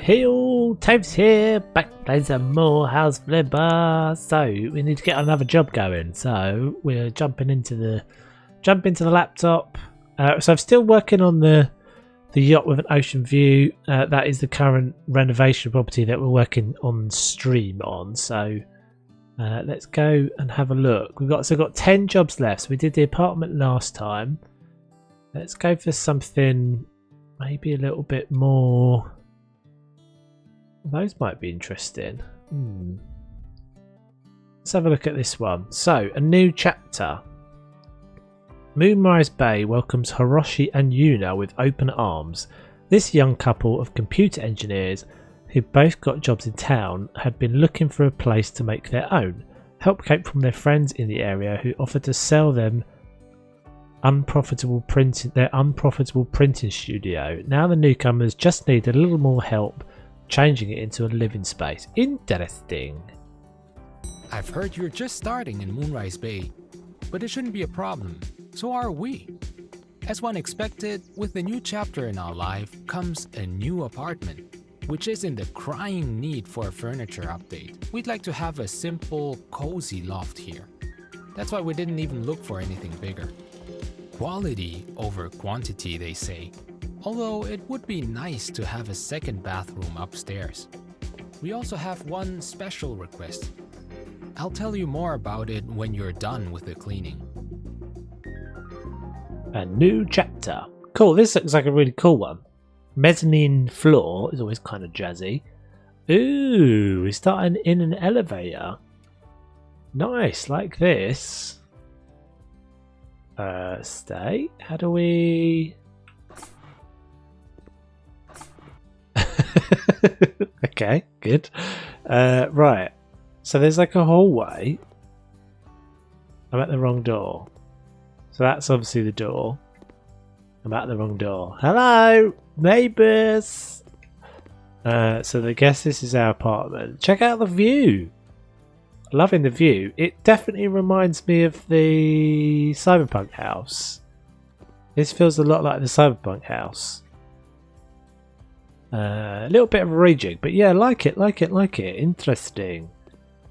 Hey all, Taves here, back playing some more House Flipper. So we need to get another job going. So we're jumping into the laptop. So I'm still working on the yacht with an ocean view. That is the current renovation property that we're working on stream on. So let's go and have a look. We've got 10 jobs left. So we did the apartment last time. Let's go for something maybe a little bit more. Those might be interesting. Let's have a look at this one. So, a new chapter. Moonrise Bay welcomes Hiroshi and Yuna with open arms. This young couple of computer engineers, who both got jobs in town, had been looking for a place to make their own. Help came from their friends in the area who offered to sell them their unprofitable printing studio. Now the newcomers just need a little more help changing it into a living space. Interesting. I've heard you're just starting in Moonrise Bay, but it shouldn't be a problem. So are we. As one expected, with the new chapter in our life comes a new apartment, which is in the crying need for a furniture update. We'd like to have a simple, cozy loft here. That's why we didn't even look for anything bigger. Quality over quantity, they say. Although it would be nice to have a second bathroom upstairs. We also have one special request. I'll tell you more about it when you're done with the cleaning. A new chapter. Cool, this looks like a really cool one. Mezzanine floor is always kind of jazzy. Ooh, we're starting in an elevator. Nice, like this. Stay. How do we... Okay, good. Right, so there's like a hallway. I'm at the wrong door. So that's obviously the door. I'm at the wrong door. Hello, neighbours. So I guess this is our apartment. Check out the view. Loving the view. It definitely reminds me of the Cyberpunk house. This feels a lot like the Cyberpunk house. A little bit of a rejig, but yeah, like it. Interesting.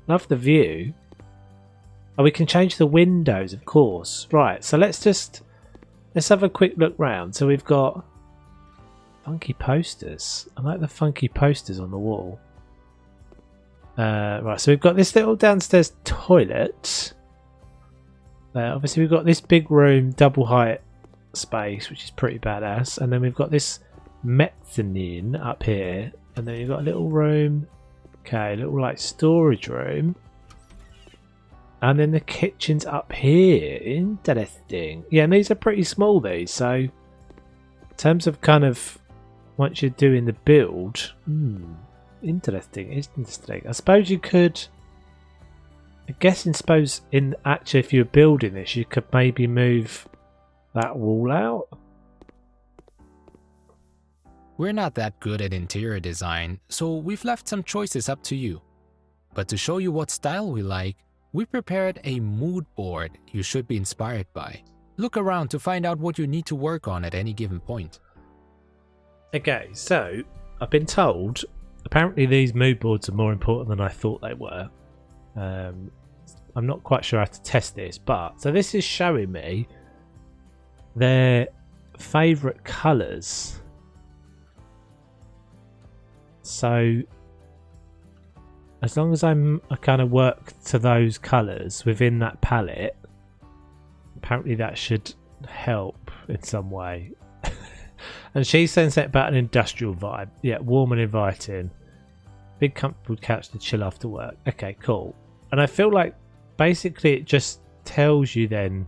Love the view. Oh, we can change the windows, of course. Right, so let's have a quick look round. So we've got funky posters. I like the funky posters on the wall. Right, so we've got this little downstairs toilet. Obviously we've got this big room, double height space, which is pretty badass. And then we've got this mezzanine up here, and then you've got a little room, okay, a little like storage room, and then the kitchen's up here. Interesting. Yeah, and these are pretty small, these, so in terms of kind of once you're doing the build, interesting. I suppose you could, actually if you're building this, you could maybe move that wall out. We're not that good at interior design, so we've left some choices up to you. But to show you what style we like, we prepared a mood board you should be inspired by. Look around to find out what you need to work on at any given point. Okay, so I've been told apparently these mood boards are more important than I thought they were. I'm not quite sure how to test this, but so this is showing me their favourite colours. So as long as I kind of work to those colours within that palette, apparently that should help in some way. And she's saying something about an industrial vibe. Yeah, warm and inviting. Big comfortable couch to chill after work. Okay, cool. And I feel like basically it just tells you then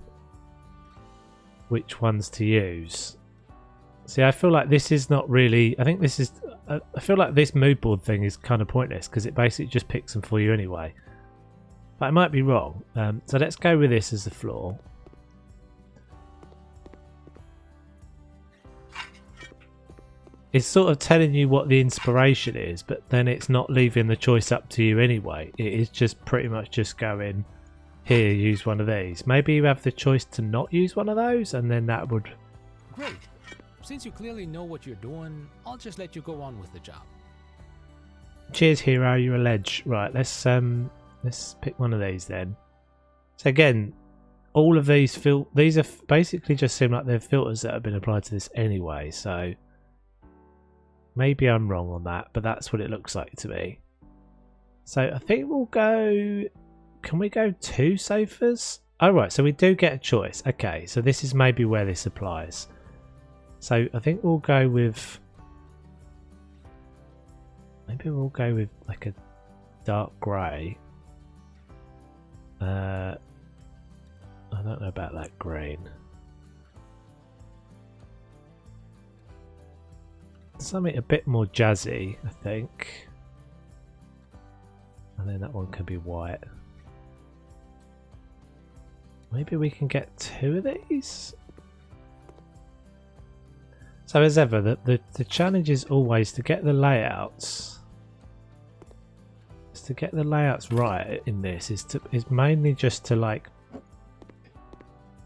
which ones to use. See, I feel like this is not really... I feel like this mood board thing is kind of pointless because it basically just picks them for you anyway. But I might be wrong. So let's go with this as the floor. It's sort of telling you what the inspiration is, but then it's not leaving the choice up to you anyway. It is just pretty much just going, here, use one of these. Maybe you have the choice to not use one of those, and then that would... Great. Since you clearly know what you're doing, I'll just let you go on with the job. Cheers, hero. You're a ledge. Right. Let's pick one of these then. So again, all of these these are basically just seem like they're filters that have been applied to this anyway. So maybe I'm wrong on that, but that's what it looks like to me. So I think we'll go. Can we go 2 sofas? Oh right, so we do get a choice. Okay, so this is maybe where this applies. So I think we'll go with. Maybe we'll go with like a dark grey. I don't know about that green. Something a bit more jazzy, I think. And then that one can be white. Maybe we can get 2 of these? So as ever, the challenge is always to get the layouts. To get the layouts right in this is mainly just to like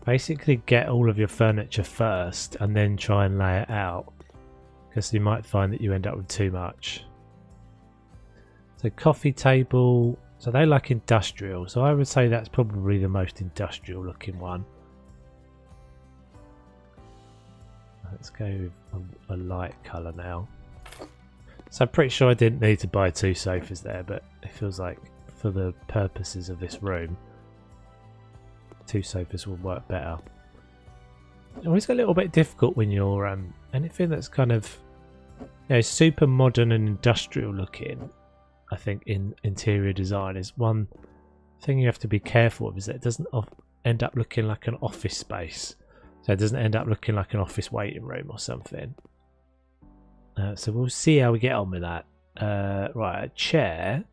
basically get all of your furniture first and then try and lay it out, because you might find that you end up with too much. So coffee table, so they like industrial, so I would say that's probably the most industrial looking one. Let's go with a light colour now. So I'm pretty sure I didn't need to buy 2 sofas there, but it feels like for the purposes of this room, 2 sofas will work better. It always get a little bit difficult when you're anything that's kind of, you know, super modern and industrial looking. I think in interior design is one thing you have to be careful of, is that it doesn't end up looking like an office space. So it doesn't end up looking like an office waiting room or something. So we'll see how we get on with that. Right, a chair.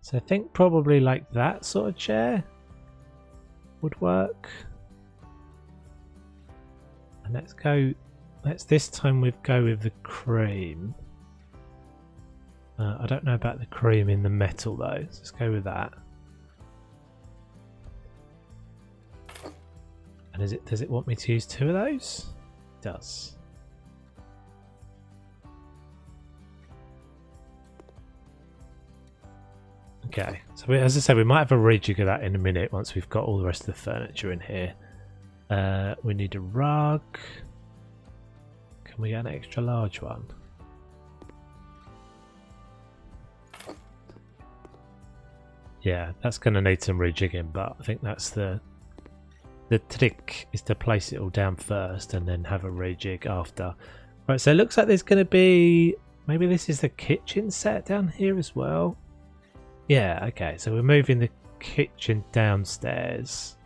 So I think probably like that sort of chair would work. And let's this time we'd go with the cream. I don't know about the cream in the metal though. So let's go with that. And does it want me to use 2 of those? It does. Okay, so as I said, we might have a rejig of that in a minute once we've got all the rest of the furniture in here. We need a rug. Can we get an extra large one? Yeah, that's going to need some rejigging, but I think that's the trick, is to place it all down first and then have a rejig after. Right, so it looks like there's going to be, maybe this is the kitchen set down here as well. Yeah, okay, so we're moving the kitchen downstairs.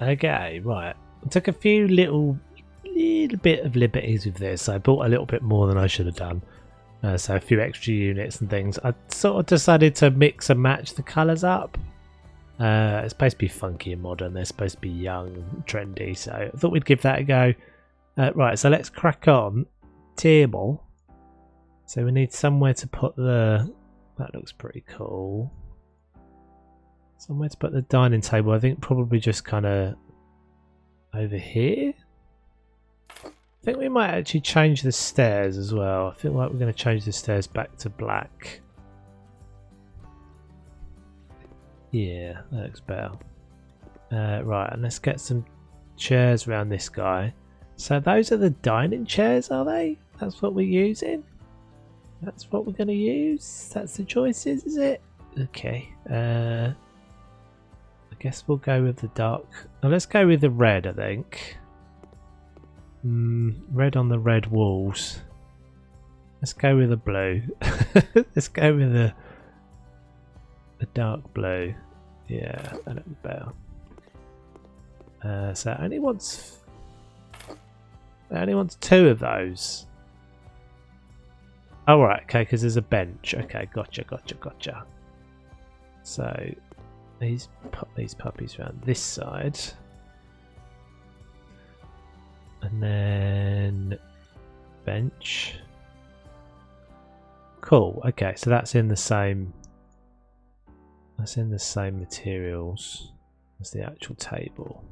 Okay, right. I took a few little bit of liberties with this. I bought a little bit more than I should have done. So a few extra units and things. I sort of decided to mix and match the colours up. It's supposed to be funky and modern. They're supposed to be young and trendy. So I thought we'd give that a go. Right, so let's crack on. Table. So we need somewhere to put that looks pretty cool. Somewhere to put the dining table. I think probably just kind of over here. I think we might actually change the stairs as well. I feel like we're going to change the stairs back to black. Yeah, that looks better. Right, and let's get some chairs around this guy. So those are the dining chairs, are they? That's what we're using? That's what we're going to use? That's the choices, is it? Okay. I guess we'll go with the dark. Now let's go with the red, I think. Red on the red walls. Let's go with the blue. Let's go with the dark blue. Yeah, that looks better. So it only wants 2 of those. Oh, right, okay, because there's a bench. Okay, gotcha. So put these puppies around this side. And then bench. Cool. Okay, so that's in the same materials as the actual table.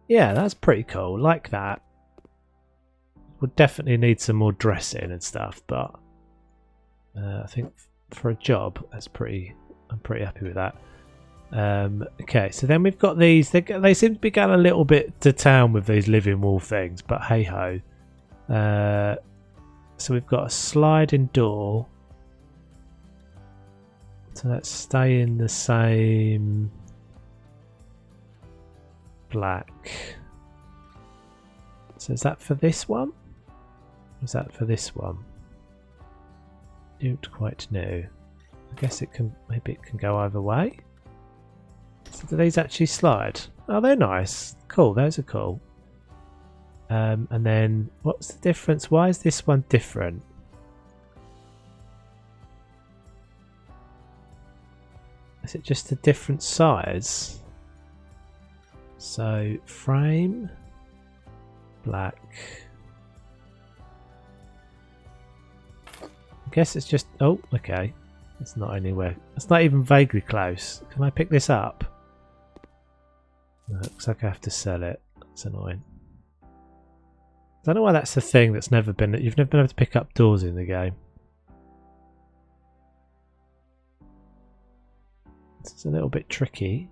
Yeah, that's pretty cool. Like that. would definitely need some more dressing and stuff, but I think for a job, I'm pretty happy with that. Okay, so then we've got these. They seem to be going a little bit to town with these living wall things, but hey ho. So we've got a sliding door. So let's stay in the same black. So is that for this one? Or is that for this one? Don't quite know. I guess it can. Maybe it can go either way. So do these actually slide? Oh, they're nice. Cool. Those are cool. And then what's the difference? Why is this one different? Is it just a different size? So frame, black. I guess it's just, oh, okay. It's not anywhere. It's not even vaguely close. Can I pick this up? No, it looks like I have to sell it. That's annoying. I don't know why that's the thing that's never been. You've never been able to pick up doors in the game. It's a little bit tricky.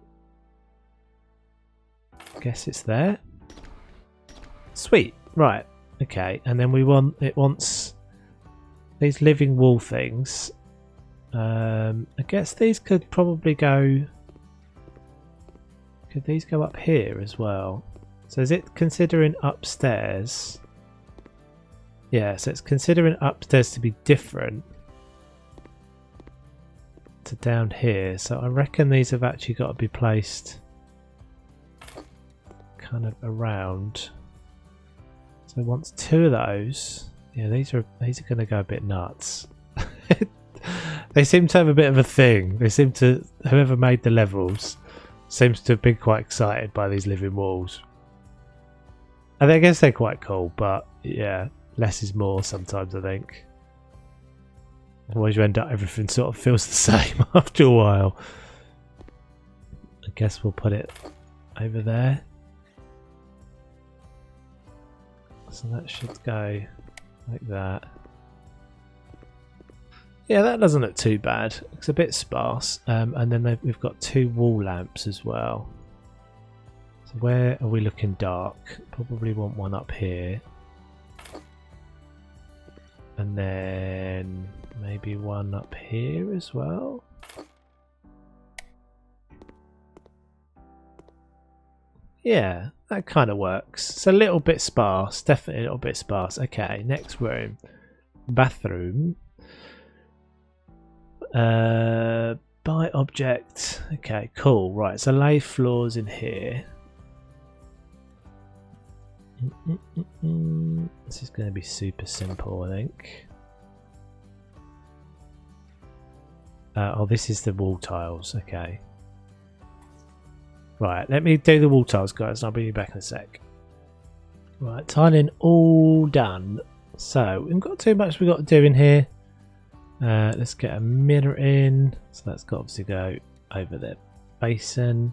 Guess it's there. Sweet. Right. Okay. And then it wants these living wall things. I guess these could probably go. Could these go up here as well? So is it considering upstairs? Yeah, so it's considering upstairs to be different to down here. So I reckon these have actually got to be placed kind of around. So once two of those, yeah, these are going to go a bit nuts. They seem to have a bit of a thing. They seem to, whoever made the levels seems to have been quite excited by these living walls. And I guess they're quite cool, but yeah, less is more sometimes, I think. Otherwise you end up, everything sort of feels the same after a while. I guess we'll put it over there. So that should go like that. Yeah, that doesn't look too bad. It's a bit sparse. And then we've got two wall lamps as well. So where are we looking dark? Probably want one up here. And then maybe one up here as well. Yeah, that kind of works. It's a little bit sparse. Definitely a little bit sparse. Okay, next room. Bathroom. Buy object. Okay, cool. Right, so lay floors in here. This is going to be super simple, I think. Oh, this is the wall tiles. Okay. Right, let me do the wall tiles, guys, and I'll be back in a sec. Right, tiling all done. So, we've got too much we've got to do in here. Let's get a mirror in. So that's got to obviously go over the basin.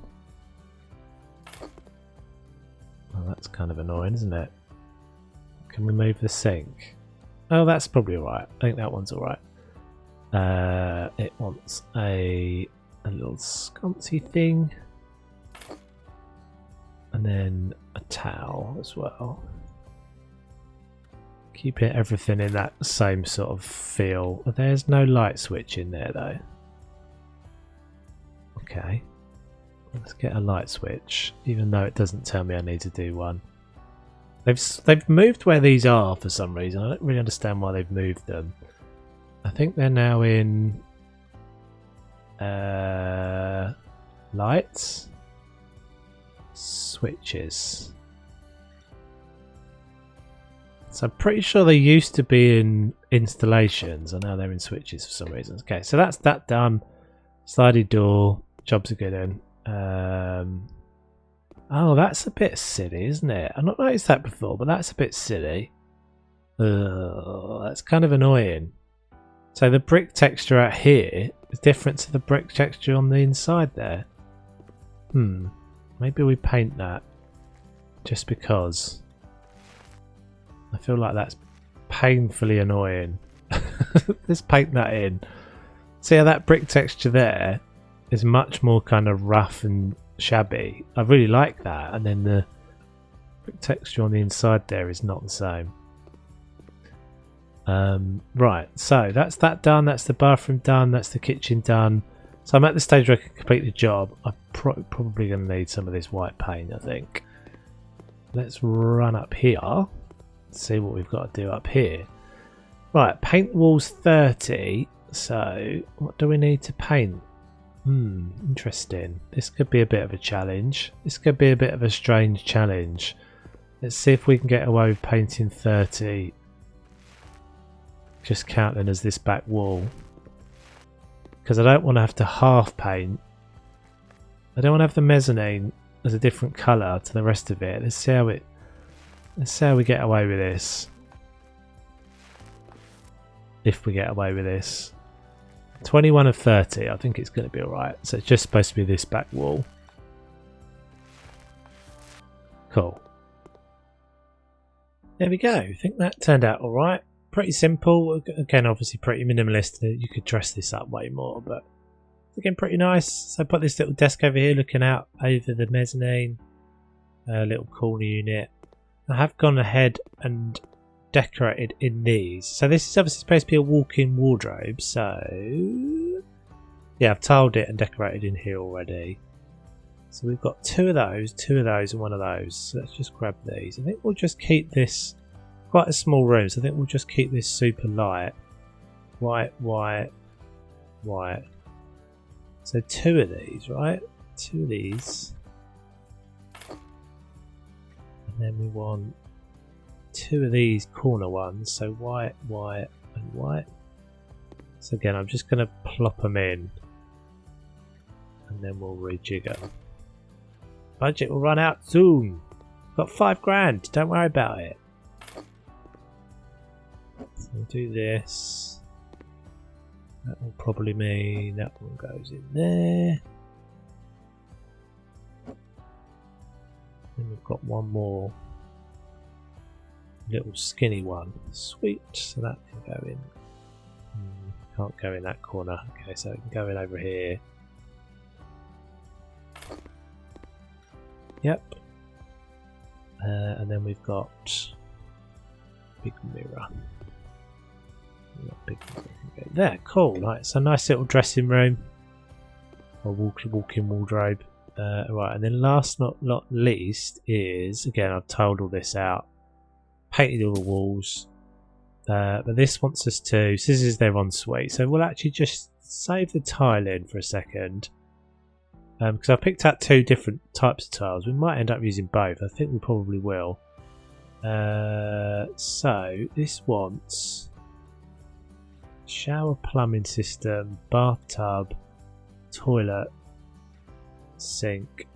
Oh, that's kind of annoying, isn't it? Can we move the sink? Oh, that's probably alright. I think that one's alright. It wants a little sconcy thing. And then a towel as well. Keeping everything in that same sort of feel. There's no light switch in there though. Okay. Let's get a light switch, even though it doesn't tell me I need to do one. They've moved where these are for some reason. I don't really understand why they've moved them. I think they're now in lights, switches. So I'm pretty sure they used to be in installations, and now they're in switches for some reason. Okay, so that's that done. Slidey door, jobs are good in. Oh, that's a bit silly, isn't it? I've not noticed that before, but that's a bit silly. That's kind of annoying. So the brick texture out here is different to the brick texture on the inside there. Maybe we paint that just because. I feel like that's painfully annoying. Let's paint that in. See how that brick texture there is much more kind of rough and shabby. I really like that, and then the brick texture on the inside there is not the same. Right, so that's that done, that's the bathroom done, that's the kitchen done. So I'm at the stage where I can complete the job. I'm probably going to need some of this white paint, I think. Let's run up here, see what we've got to do up here. Right, paint walls 30. So what do we need to paint? Interesting. This could be a bit of a challenge. This could be a bit of a strange challenge. Let's see if we can get away with painting 30. Just counting as this back wall. Because I don't want to have to half paint. I don't want to have the mezzanine as a different colour to the rest of it. Let's see how we get away with this. If we get away with this. 21 of 30, I think it's going to be alright. So it's just supposed to be this back wall. Cool. There we go. I think that turned out alright. Pretty simple. Again, obviously pretty minimalist. You could dress this up way more, but again, pretty nice. So I put this little desk over here looking out over the mezzanine. A little corner unit. I have gone ahead and decorated in these. So this is obviously supposed to be a walk-in wardrobe. So yeah, I've tiled it and decorated in here already. So we've got two of those, and one of those. So let's just grab these. I think we'll just keep this quite a small room. So I think we'll just keep this super light. White, white, white. So two of these, right? Two of these. And then we want two of these corner ones. So white, white, and white. So again, I'm just going to plop them in. And then we'll rejig them. Budget will run out soon. Got $5,000. Don't worry about it. So we'll do this. That will probably mean that one goes in there. Then we've got one more little skinny one. Sweet. So that can go in. Can't go in that corner. Okay, so it can go in over here. Yep. And then we've got big mirror. Big mirror can go there. Cool. Right. So nice little dressing room. Or walk-in wardrobe. Right. And then last not least is, again, I've tiled all this out. Painted all the walls. But this wants us to, so this is their ensuite. So we'll actually just save the tile in for a second. Because I picked out two different types of tiles. We might end up using both. I think we probably will. So this wants shower plumbing system, bathtub, toilet, sink.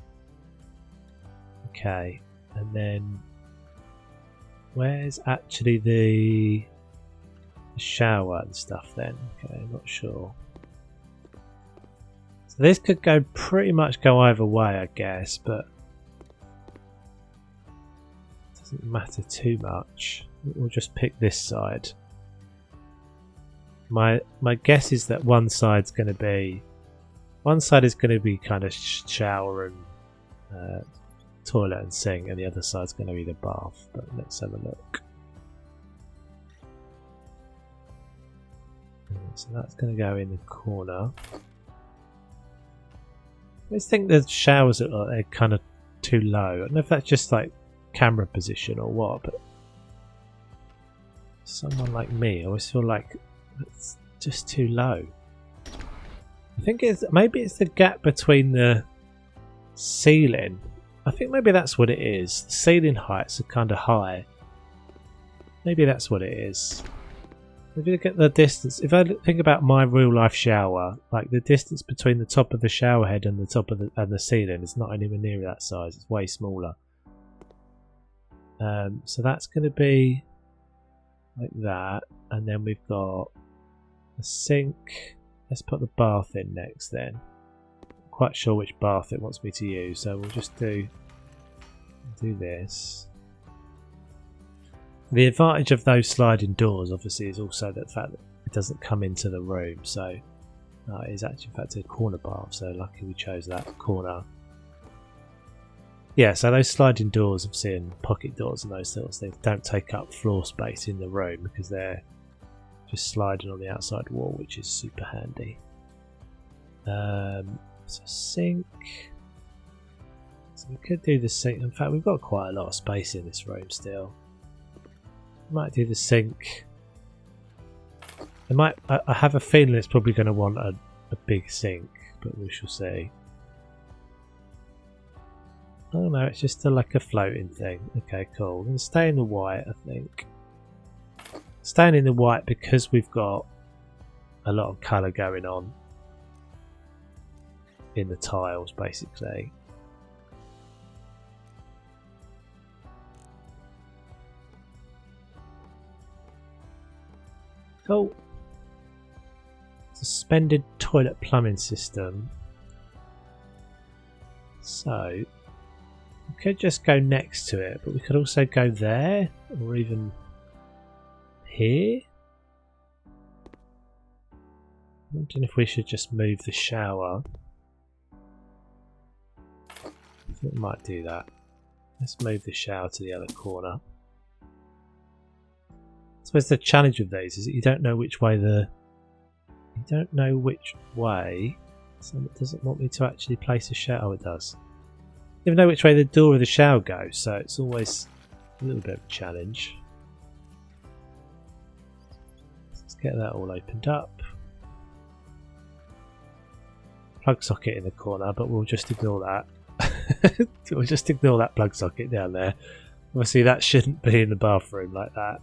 Okay, and then where's actually the shower and stuff then? Okay, I'm not sure. So this could pretty much go either way, I guess, but it doesn't matter too much. We'll just pick this side. My guess is that one side is going to be kind of shower and toilet and sink, and the other side is going to be the bath. But let's have a look. So that's going to go in the corner. I just think the showers are kind of too low. I don't know if that's just like camera position or what, but someone like me, I always feel like it's just too low. I think maybe it's the gap between the ceiling. I think maybe that's what it is. The ceiling heights are kind of high. Maybe that's what it is. If you look at the distance, if I think about my real life shower, like the distance between the top of the shower head and the top of the ceiling is not anywhere near that size. It's way smaller. So that's going to be like that, and then we've got a sink. Let's put the bath in next then. I'm quite sure which bath it wants me to use, so we'll just do this. The advantage of those sliding doors, obviously, is also the fact that it doesn't come into the room. So it is actually, in fact, a corner bath. So lucky we chose that corner. Yeah, so those sliding doors, obviously, and pocket doors and those sorts of things don't take up floor space in the room because they're just sliding on the outside wall, which is super handy. So sink. So we could do the sink. In fact, we've got quite a lot of space in this room still. Might do the sink. I have a feeling it's probably going to want a big sink, but we shall see. Oh no, it's just like a floating thing. Okay, cool. I'm going to stay in the white, I think. Staying in the white because we've got a lot of colour going on in the tiles, basically. Cool. Suspended toilet plumbing system. So we could just go next to it, but we could also go there or even here. I'm wondering if we should just move the shower. I think we might do that. Let's move the shower to the other corner. I suppose the challenge with these is that you don't know which way someone doesn't want me to actually place a shower. Oh, it does. You never know which way the door of the shower goes, so it's always a little bit of a challenge. Let's get that all opened up. Plug socket in the corner, but we'll just ignore that. We'll just ignore that plug socket down there. Obviously that shouldn't be in the bathroom like that.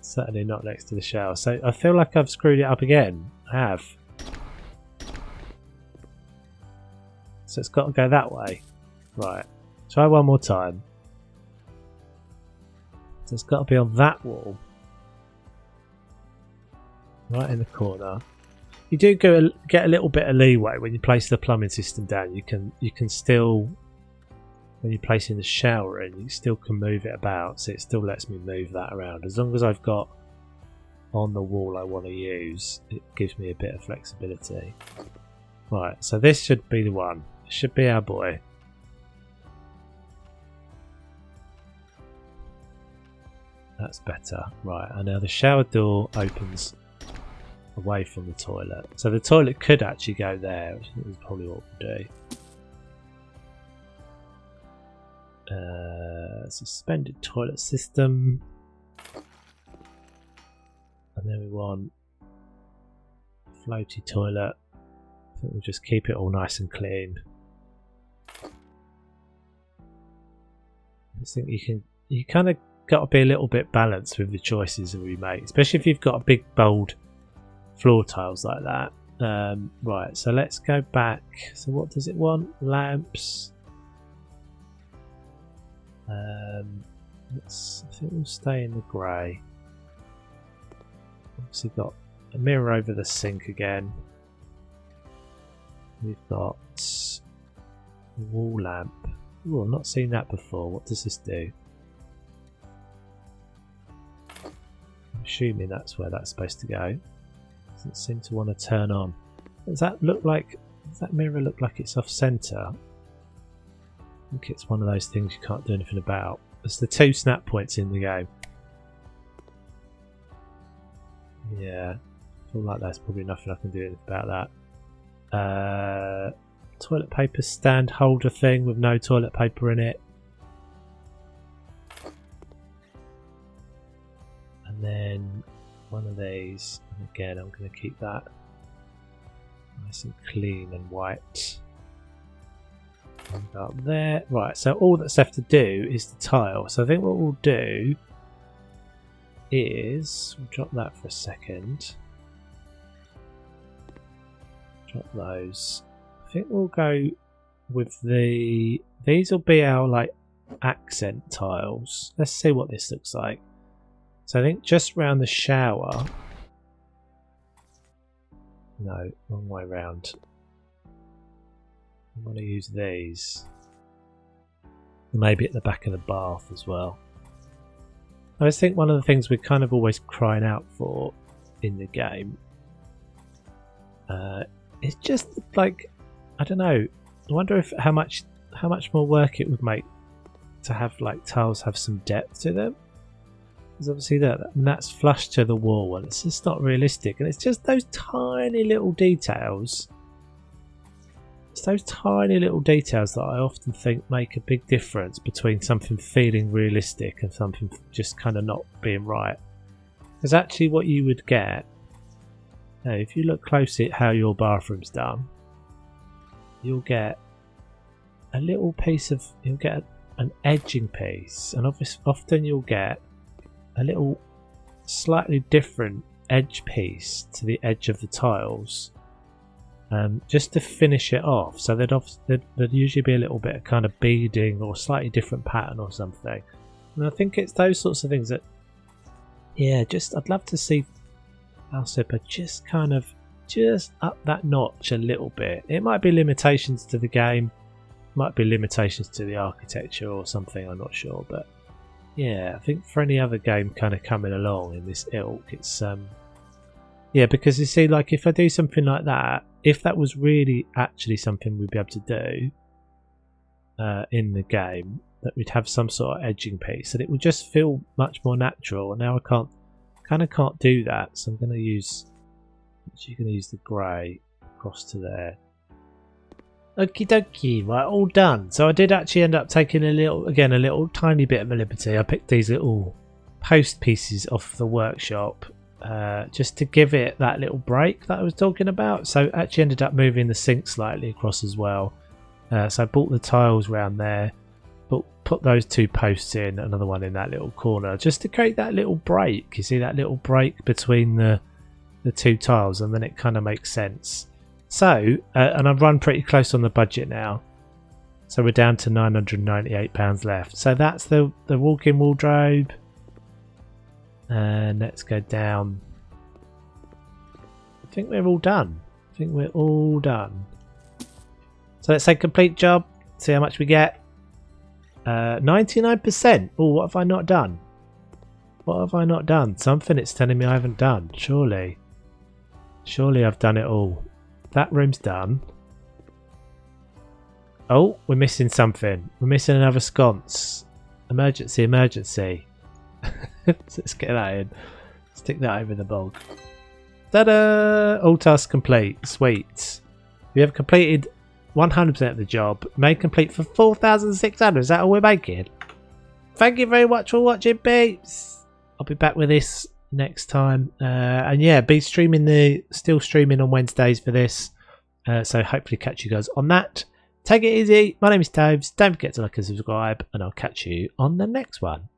Certainly not next to the shower. So I feel like I've screwed it up again. I have. So it's got to go that way. Right. Try one more time. So it's got to be on that wall. Right in the corner. You do get a little bit of leeway when you place the plumbing system down. You can still, when you're placing the shower in, you still can move it about, so it still lets me move that around. As long as I've got on the wall I want to use, it gives me a bit of flexibility. Right, so this should be the one. It should be our boy. That's better. Right, and now the shower door opens away from the toilet. So the toilet could actually go there, which I think is probably what we'll do. Suspended toilet system. And then we want floaty toilet. I think we'll just keep it all nice and clean. I just think you kind of got to be a little bit balanced with the choices that we make, especially if you've got a big bold floor tiles like that. Right, so let's go back. So what does it want? Lamps. I think we'll stay in the grey. Obviously got a mirror over the sink again. We've got a wall lamp. Ooh, I've not seen that before. What does this do? I'm assuming that's where that's supposed to go. Doesn't seem to want to turn on. Does that mirror look like it's off centre? I think it's one of those things you can't do anything about. There's the 2 snap points in the game. Yeah, I feel like there's probably nothing I can do about that. Toilet paper stand holder thing with no toilet paper in it. And then one of these, and again I'm going to keep that nice and clean and white. And go up there. Right, so all that's left to do is the tile. So I think what we'll do is we'll drop that for a second. Drop those. I think we'll go with these will be our like accent tiles. Let's see what this looks like. So I think just round the shower. No, wrong way round. I'm going to use these. Maybe at the back of the bath as well. I just think one of the things we're kind of always crying out for in the game is just like, I don't know. I wonder if how much more work it would make to have like tiles have some depth to them. Because obviously that's flush to the wall and it's just not realistic. And it's just those tiny little details. It's those tiny little details that I often think make a big difference between something feeling realistic and something just kind of not being right. Because actually what you would get, if you look closely at how your bathroom's done, you'll get a little piece of, you'll get an edging piece, and often you'll get a little slightly different edge piece to the edge of the tiles, just to finish it off. So there'd usually be a little bit of kind of beading or slightly different pattern or something. And I think it's those sorts of things that, yeah, just I'd love to see Alcipa just kind of just up that notch a little bit. It might be limitations to the game, might be limitations to the architecture or something, I'm not sure, but yeah, I think for any other game kind of coming along in this ilk, it's yeah, because you see, like if I do something like that, if that was really actually something we'd be able to do in the game, that we'd have some sort of edging piece and it would just feel much more natural. And now I can't do that, so I'm going to use the grey across to there. Okie dokie, right, all done. So I did actually end up taking a little tiny bit of a liberty. I picked these little post pieces off the workshop just to give it that little break that I was talking about. So I actually ended up moving the sink slightly across as well. So I brought the tiles around there, but put those two posts in, another one in that little corner, just to create that little break. You see that little break between the two tiles, and then it kind of makes sense. So, and I've run pretty close on the budget now. So we're down to £998 left. So that's the walk-in wardrobe. And let's go down. I think we're all done. So let's say complete job. See how much we get. 99%. Oh, what have I not done? Something it's telling me I haven't done. Surely I've done it all. That room's done. Oh, we're missing something. We're missing another sconce. Emergency. Let's get that in. Stick that over the bog. Ta-da! All tasks complete. Sweet. We have completed 100% of the job. Made complete for 4,600. Is that all we're making? Thank you very much for watching, peeps. I'll be back with this next time. And yeah, still streaming on Wednesdays for this. So hopefully catch you guys on that. Take it easy. My name is Toves. Don't forget to like and subscribe, and I'll catch you on the next one.